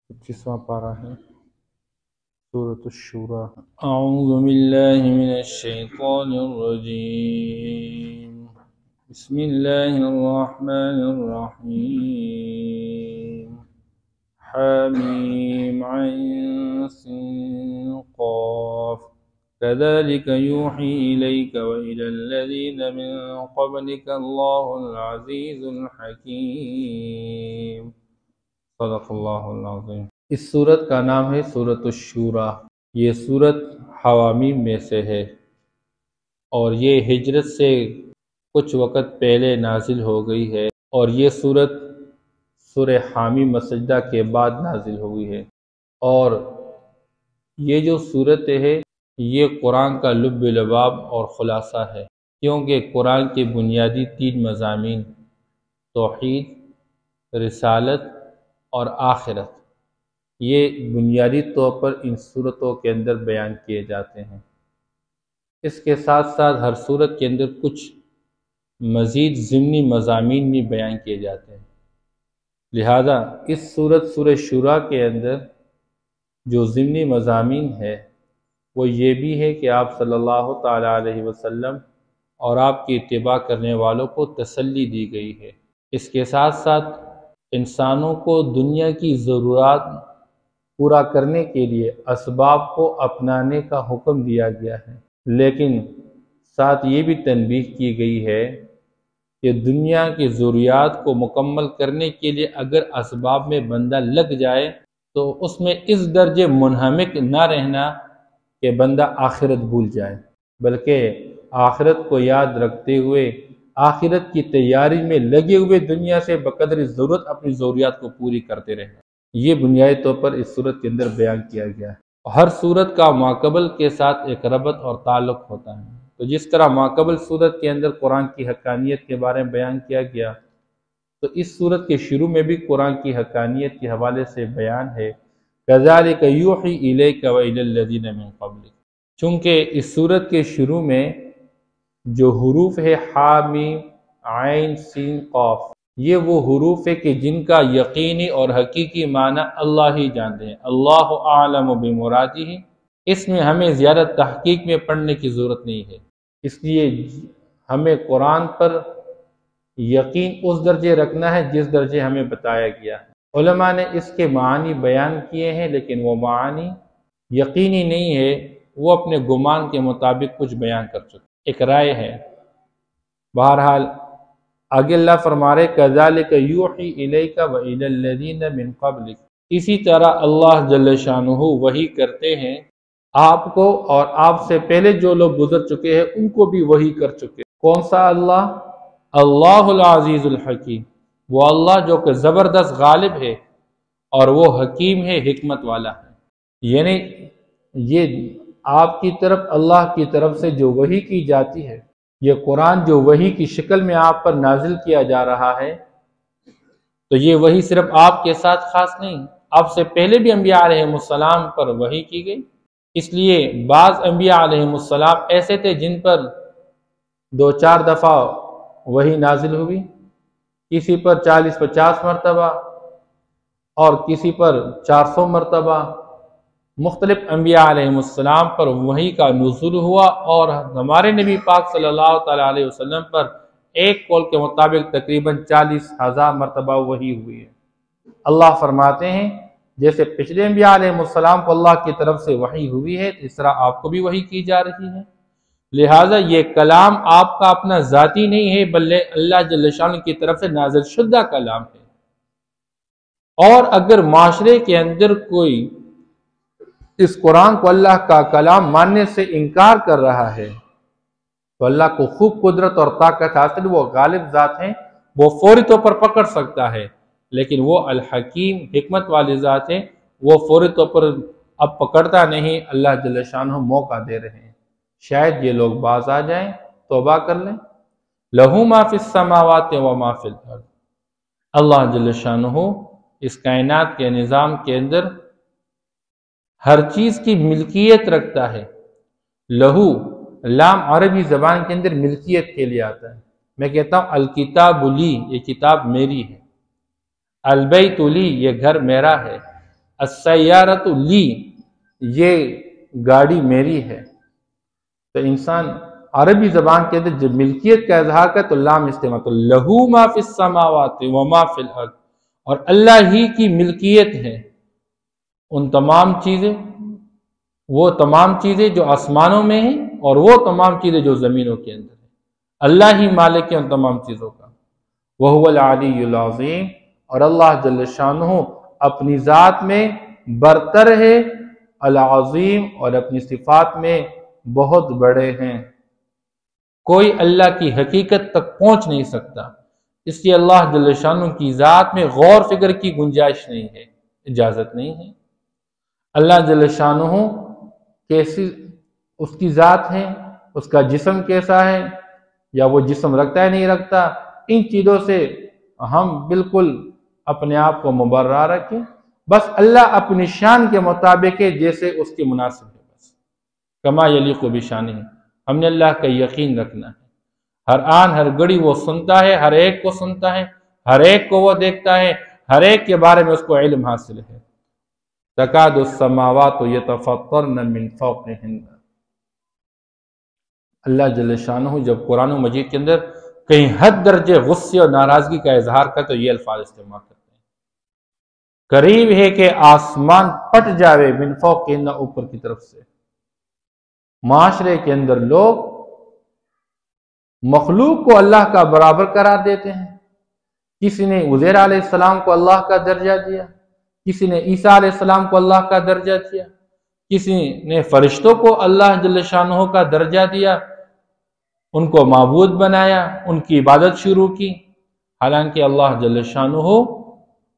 25واں پارہ ہے سورۃ الشورى۔ اعوذ باللہ من الشیطان الرجیم، بسم اللہ الرحمن الرحیم، حامیم عین سین قاف، كذلك يوحي إليك وإلى الذين من قبلك الله العزيز الحكيم۔ صدق اللہ العظیم۔ اس سورت کا نام ہے سورۃ الشورى۔ یہ سورت حوامیم میں سے ہے اور یہ ہجرت سے کچھ وقت پہلے نازل ہو گئی ہے، اور یہ سورت سورہ حامیم مسجدہ کے بعد نازل ہوئی ہے۔ اور یہ جو سورت ہے یہ قرآن کا لب لباب اور خلاصہ ہے، کیونکہ قرآن کے بنیادی 3 مضامین توحید، رسالت اور آخرت، یہ بنیادی طور پر ان صورتوں کے اندر بیان کیے جاتے ہیں۔ اس کے ساتھ ساتھ ہر صورت کے اندر کچھ مزید ضمنی مضامین بھی بیان کیے جاتے ہیں۔ لہذا اس سورہ شورى کے اندر جو ضمنی مضامین ہے وہ یہ بھی ہے کہ آپ صلی اللہ تعالیٰ علیہ وسلم اور آپ کی اتباع کرنے والوں کو تسلی دی گئی ہے۔ اس کے ساتھ ساتھ انسانوں کو دنیا کی ضرورات پورا کرنے کے لیے اسباب کو اپنانے کا حکم دیا گیا ہے، لیکن ساتھ یہ بھی تنبیہ کی گئی ہے کہ دنیا کی ضروریات کو مکمل کرنے کے لیے اگر اسباب میں بندہ لگ جائے تو اس میں اس درجے منہمک نہ رہنا کہ بندہ آخرت بھول جائے، بلکہ آخرت کو یاد رکھتے ہوئے آخرت کی تیاری میں لگے ہوئے دنیا سے بقدر ضرورت اپنی ضروریات کو پوری کرتے رہنا۔ یہ بنیادی طور پر اس صورت کے اندر بیان کیا گیا ہے۔ ہر صورت کا ماقبل کے ساتھ ایک ربط اور تعلق ہوتا ہے، تو جس طرح ماقبل صورت کے اندر قرآن کی حقانیت کے بارے میں بیان کیا گیا، تو اس صورت کے شروع میں بھی قرآن کی حقانیت کے حوالے سے بیان ہے، كذلك يوحي إليك وإلى الذين من قبلك۔ چونکہ اس صورت کے شروع میں جو حروف ہے حامیم عین سین قاف، یہ وہ حروف ہے کہ جن کا یقینی اور حقیقی معنی اللہ ہی جانتے ہیں، اللہ اعلم بمرادہ۔ اس میں ہمیں زیادہ تحقیق میں پڑھنے کی ضرورت نہیں ہے، اس لیے ہمیں قرآن پر یقین اس درجے رکھنا ہے جس درجے ہمیں بتایا گیا ہے۔ علماء نے اس کے معنی بیان کیے ہیں، لیکن وہ معنی یقینی نہیں ہے، وہ اپنے گمان کے مطابق کچھ بیان کر چکے، ایک رائے ہے۔ بہرحال آگے اللہ فرما رہے كذلك يوحي إليك وإلى الذين من قبلك، اسی طرح اللہ جل شانہ وحی کرتے ہیں آپ کو اور آپ سے پہلے جو لوگ گزر چکے ہیں ان کو بھی وحی کر چکے۔ کون سا اللہ؟ اللہ العزیز الحکیم، وہ اللہ جو کہ زبردست غالب ہے اور وہ حکیم ہے، حکمت والا ہے۔ یعنی یہ آپ کی طرف اللہ کی طرف سے جو وحی کی جاتی ہے، یہ قرآن جو وحی کی شکل میں آپ پر نازل کیا جا رہا ہے، تو یہ وحی صرف آپ کے ساتھ خاص نہیں، آپ سے پہلے بھی انبیاء علیہ السلام پر وحی کی گئی۔ اس لیے بعض انبیاء علیہ السلام ایسے تھے جن پر 2-4 دفعہ وحی نازل ہوئی، کسی پر 40-50 مرتبہ اور کسی پر 400 مرتبہ۔ مختلف انبیاء علیہ السلام پر وحی کا نزول ہوا، اور ہمارے نبی پاک صلی اللہ تعالیٰ علیہ وسلم پر ایک قول کے مطابق تقریباً 40,000 مرتبہ وحی ہوئی ہے۔ اللہ فرماتے ہیں جیسے پچھلے انبیاء علیہ السلام کو اللہ کی طرف سے وحی ہوئی ہے، اس طرح آپ کو بھی وحی کی جا رہی ہے۔ لہٰذا یہ کلام آپ کا اپنا ذاتی نہیں ہے، بلکہ اللہ جل شانہ کی طرف سے نازل شدہ کلام ہے۔ اور اگر معاشرے کے اندر کوئی اس قرآن کو اللہ کا کلام ماننے سے انکار کر رہا ہے تو اللہ کو خوب قدرت اور طاقت حاصل، وہ غالب ذات ہیں، وہ فوری طور پر پکڑ سکتا ہے، لیکن وہ الحکیم حکمت والی ذات ہیں، وہ فوری طور پر اب پکڑتا نہیں، اللہ جل شانہ موقع دے رہے ہیں، شاید یہ لوگ باز آ جائیں، توبہ کر لیں۔ لَهُ مَا فِي السَّمَاوَاتِ وَمَا فِي الْأَرْضِ، اللہ جل شانہ اس کائنات کے نظام کے اندر ہر چیز کی ملکیت رکھتا ہے۔ لہو لام عربی زبان کے اندر ملکیت کے لیے آتا ہے۔ میں کہتا ہوں الکتاب لی، یہ کتاب میری ہے، البیت لی، یہ گھر میرا ہے، السیارۃ لی، یہ گاڑی میری ہے۔ تو انسان عربی زبان کے اندر جب ملکیت کا اظہار کرے تو لام استعمال، تو لہو ما فی السماوات وما فی الارض، اور اللہ ہی کی ملکیت ہے ان تمام چیزیں، وہ تمام چیزیں جو آسمانوں میں ہیں اور وہ تمام چیزیں جو زمینوں کے اندر ہیں، اللہ ہی مالک ہے ان تمام چیزوں کا۔ وَهُوَ الْعَلِيُّ الْعَظِيمُ، اور اللہ جل شانہ اپنی ذات میں برتر ہے، العظیم، اور اپنی صفات میں بہت بڑے ہیں، کوئی اللہ کی حقیقت تک پہنچ نہیں سکتا، اس لیے اللہ جل شانہ کی ذات میں غور فکر کی گنجائش نہیں ہے، اجازت نہیں ہے۔ اللہ جل شانہ کیسی اس کی ذات ہے، اس کا جسم کیسا ہے، یا وہ جسم رکھتا ہے نہیں رکھتا، ان چیزوں سے ہم بالکل اپنے آپ کو مبرہ رکھیں، بس اللہ اپنی شان کے مطابق ہے جیسے اس کے مناسب ہے، بس کما یلیق بشانہ، ہم نے اللہ کا یقین رکھنا ہے، ہر آن ہر گھڑی وہ سنتا ہے، ہر ایک کو سنتا ہے، ہر ایک کو وہ دیکھتا ہے، ہر ایک کے بارے میں اس کو علم حاصل ہے۔ تکاد السماوات یتفطرن من فوقہن، اللہ جل شانہ جب قرآن مجید کے اندر کہیں حد درجے غصے اور ناراضگی کا اظہار کرتے تو یہ الفاظ استعمال کرتے ہیں، قریب ہے کہ آسمان پھٹ جاوے، من فوقہن، اوپر کی طرف سے۔ معاشرے کے اندر لوگ مخلوق کو اللہ کا برابر قرار دیتے ہیں، کسی نے عزیر علیہ السلام کو اللہ کا درجہ دیا، کسی نے عیسیٰ علیہ السلام کو اللہ کا درجہ دیا، کسی نے فرشتوں کو اللہ جل شانہ کا درجہ دیا، ان کو معبود بنایا، ان کی عبادت شروع کی، حالانکہ اللہ جل شانہ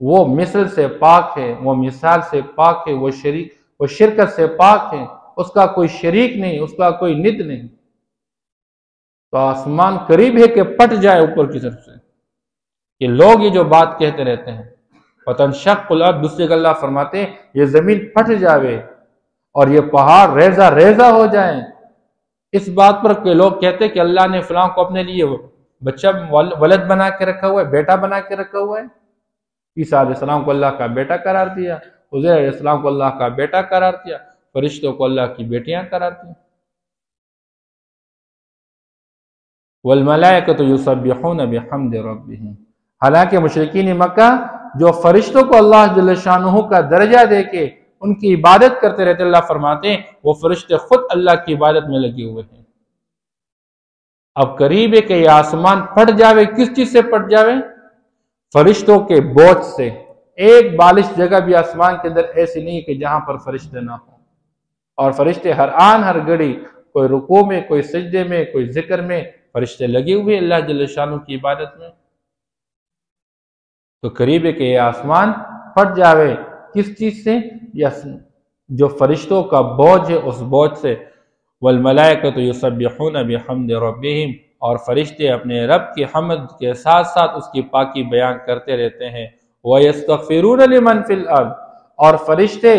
وہ مثل سے پاک ہے، وہ مثال سے پاک ہے، وہ شرکت سے پاک ہے، اس کا کوئی شریک نہیں، اس کا کوئی ند نہیں۔ تو آسمان قریب ہے کہ پھٹ جائے اوپر کی طرف سے، کہ لوگ یہ جو بات کہتے رہتے ہیں وَتَنشَقُّ الْأَرْضُ، دوسرے کا اللہ فرماتے ہیں یہ زمین پھٹ جاوے اور یہ پہاڑ ریزہ ریزہ ہو جائیں۔ اس بات پر کہ لوگ کہتے ہیں کہ اللہ نے فلاں کو اپنے لیے بچہ ولد بنا کے رکھا ہوا ہے، بیٹا بنا کے رکھا ہوا ہے، عیسیٰ علیہ السلام کو اللہ کا بیٹا قرار دیا، عزیر علیہ السلام کو اللہ کا بیٹا قرار دیا، فرشتوں کو اللہ کی بیٹیاں قرار دیا۔ وَالْمَلَائِكَةُ يُسَبِّحُونَ بِحَمْدِ رَبِّهِمْ، حالانکہ مشرکین مکہ جو فرشتوں کو اللہ جل شانہ کا درجہ دے کے ان کی عبادت کرتے رہتے، اللہ فرماتے ہیں وہ فرشتے خود اللہ کی عبادت میں لگے ہوئے ہیں۔ اب قریب ہے کہ یہ آسمان پھٹ جاوے، کس چیز سے پھٹ جاوے؟ فرشتوں کے بوجھ سے۔ ایک بالش جگہ بھی آسمان کے اندر ایسی نہیں کہ جہاں پر فرشتے نہ ہوں، اور فرشتے ہر آن ہر گھڑی، کوئی رکوع میں، کوئی سجدے میں، کوئی ذکر میں، فرشتے لگے ہوئے اللہ جل شانہ کی عبادت میں۔ تو قریب ہے کہ یہ آسمان پھٹ جاوے، کس چیز سے؟ یا جو فرشتوں کا بوجھ ہے اس بوجھ سے۔ وَالْمَلَائِكَةُ يُسَبِّحُونَ بِحَمْدِ رَبِّهِمْ، اور فرشتے اپنے رب کی حمد کے ساتھ ساتھ اس کی پاکی بیان کرتے رہتے ہیں۔ وَيَسْتَغْفِرُونَ لِمَنْ فِي الْأَرْضِ، اور فرشتے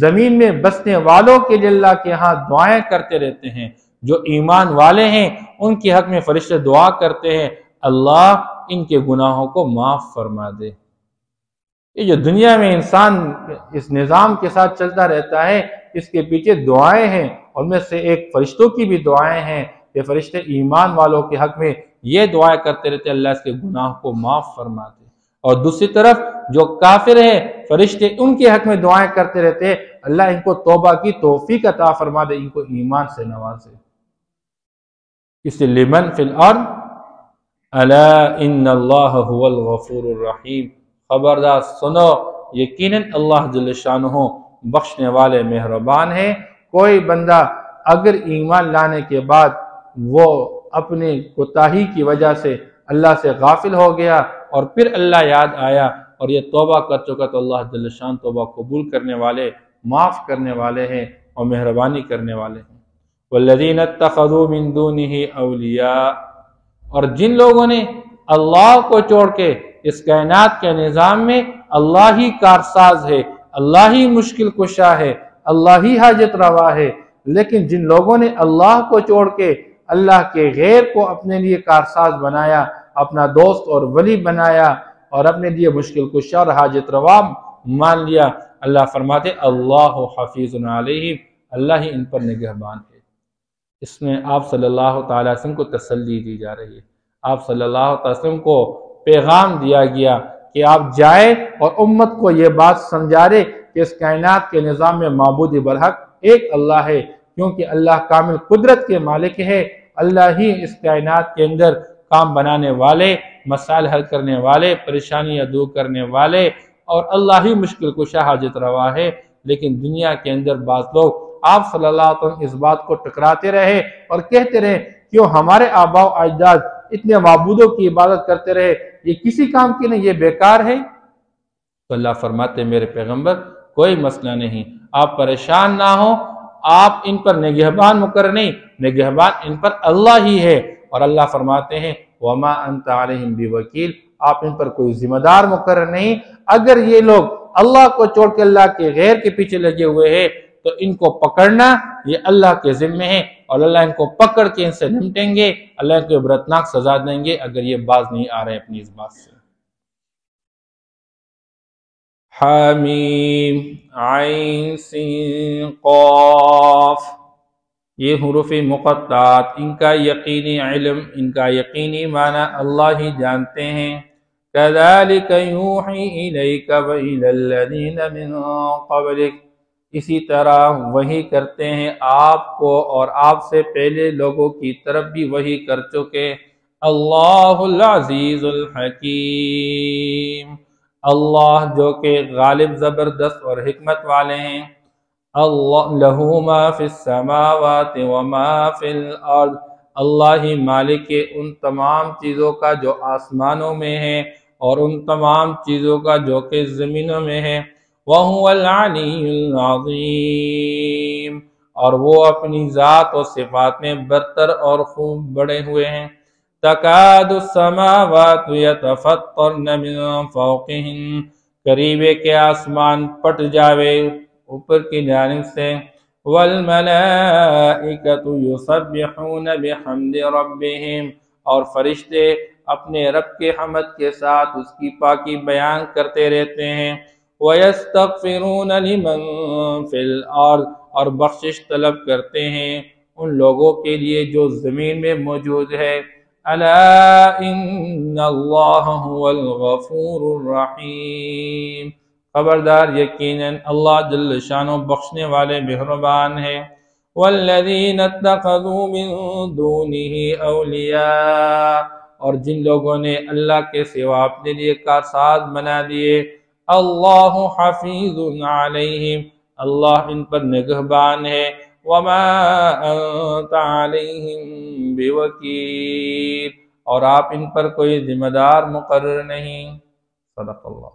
زمین میں بسنے والوں کے لیے اللہ کے ہاں دعائیں کرتے رہتے ہیں، جو ایمان والے ہیں ان کے حق میں فرشتے دعا کرتے ہیں، اللہ ان کے گناہوں کو معاف فرما دے۔ یہ جو دنیا میں انسان اس نظام کے ساتھ چلتا رہتا ہے، اس کے پیچھے دعائیں ہیں، ان میں سے ایک فرشتوں کی بھی دعائیں ہیں کہ فرشتے ایمان والوں کے حق میں یہ دعائیں کرتے رہتے اللہ اس کے گناہ کو معاف فرما دے، اور دوسری طرف جو کافر ہیں فرشتے ان کے حق میں دعائیں کرتے رہتے اللہ ان کو توبہ کی توفیق عطا فرما دے، ان کو ایمان سے نوازے۔ اس لمن فی الارض الا ان اللہ هو الغفور الرحیم، خبردار سنو یقیناً اللہ جل شانہ بخشنے والے مہربان ہے۔ کوئی بندہ اگر ایمان لانے کے بعد وہ اپنی کوتاہی کی وجہ سے اللہ سے غافل ہو گیا اور پھر اللہ یاد آیا اور یہ توبہ کر چکا تو اللہ جل شان توبہ قبول کرنے والے، معاف کرنے والے ہیں اور مہربانی کرنے والے ہیں۔ والذین اتخذوا من دونہ اولیاء، اور جن لوگوں نے اللہ کو چھوڑ کے اس کائنات کے نظام میں اللہ ہی کارساز ہے، اللہ ہی مشکل کشا ہے، اللہ ہی حاجت روا ہے، لیکن جن لوگوں نے اللہ کو چھوڑ کے اللہ کے غیر کو اپنے لیے کارساز بنایا، اپنا دوست اور ولی بنایا اور اپنے لیے مشکل کشا اور حاجت روا مان لیا، اللہ فرماتے اللہ حفیظ علیہم، اللہ ہی ان پر نگہبان ہے۔ اس میں آپ صلی اللہ تعالیٰ علیہ وسلم کو تسلی دی جا رہی ہے، آپ صلی اللہ تعالیٰ علیہ وسلم کو پیغام دیا گیا کہ آپ جائیں اور امت کو یہ بات سمجھا رہے کہ اس کائنات کے نظام میں معبود برحق ایک اللہ ہے، کیونکہ اللہ کامل قدرت کے مالک ہے، اللہ ہی اس کائنات کے اندر کام بنانے والے، مسائل حل کرنے والے، پریشانیاں دور کرنے والے، اور اللہ ہی مشکل کشا حاجت روا ہے۔ لیکن دنیا کے اندر بعض لوگ آپ صلی اللہ علیہ وسلم اس بات کو ٹکراتے رہے اور کہتے رہے کیوں ہمارے آباء و اجداد اتنے معبودوں کی عبادت کرتے رہے، یہ کسی کام کی نہیں، یہ بیکار ہے۔ تو اللہ فرماتے میرے پیغمبر کوئی مسئلہ نہیں، آپ پریشان نہ ہوں، آپ ان پر نگہبان مقرر نہیں، نگہبان ان پر اللہ ہی ہے۔ اور اللہ فرماتے ہیں وَمَا أَنْتَ عَلَيْهِمْ بِوَكِيلٍ، آپ ان پر کوئی ذمہ دار مقرر نہیں۔ اگر یہ لوگ اللہ کو چھوڑ کے اللہ کے غیر کے پیچھے لگے ہوئے ہیں تو ان کو پکڑنا یہ اللہ کے ذمہ ہے، اور اللہ ان کو پکڑ کے ان سے نمٹیں گے، اللہ ان کو عبرتناک سزا دیں گے اگر یہ باز نہیں آ رہے اپنی اس بات سے۔ حامیم عین سین قاف، یہ حروف مقطعات، ان کا یقینی علم، ان کا یقینی معنی اللہ ہی جانتے ہیں۔ کذالک یوحی الیک وإلی الذین من قبلک، اسی طرح وحی کرتے ہیں آپ کو اور آپ سے پہلے لوگوں کی طرف بھی وحی کر چکے۔ اللہ العزیز الحکیم، اللہ جو کہ غالب زبردست اور حکمت والے ہیں۔ اللہ لہو ما فی السماوات وما فی الارض، اللہ ہی مالک ہے ان تمام چیزوں کا جو آسمانوں میں ہے اور ان تمام چیزوں کا جو کہ زمینوں میں ہے۔ وَهُوَ الْعَلِيُّ الْعَظِيمُ، اور وہ اپنی ذات و صفات میں برتر اور خوب بڑے ہوئے ہیں۔ تَكَادُ السَّمَاوَاتُ يَتَفَطَّرْنَ مِن فَوْقِهِنَّ، قریب ہے کہ آسمان پھٹ جاوے اوپر کی جانب سے۔ وَالْمَلَائِكَةُ يُسَبِّحُونَ بِحَمْدِ رَبِّهِمْ، اور فرشتے اپنے رب کے حمد کے ساتھ اس کی پاکی بیان کرتے رہتے ہیں۔ وَيَسْتَغْفِرُونَ لِمَن فِي الْأَرْضِ، اور بخشش طلب کرتے ہیں ان لوگوں کے لیے جو زمین میں موجود ہے۔ أَلَا إِنَّ اللَّهَ هُوَ الْغَفُورُ الرَّحِيمُ، خبردار یقیناً اللہ جل شانہ بخشنے والے مہربان ہے۔ وَالَّذِينَ اتَّخَذُوا مِن دُونِهِ أَوْلِيَاءَ، اور جن لوگوں نے اللہ کے سوا اپنے لیے کارساز بنا دیے۔ اللہ حفیظ علیہم، اللہ ان پر نگہبان ہے۔ وما انت علیہم بوکیل، اور آپ ان پر کوئی ذمہ دار مقرر نہیں۔ صدق اللہ۔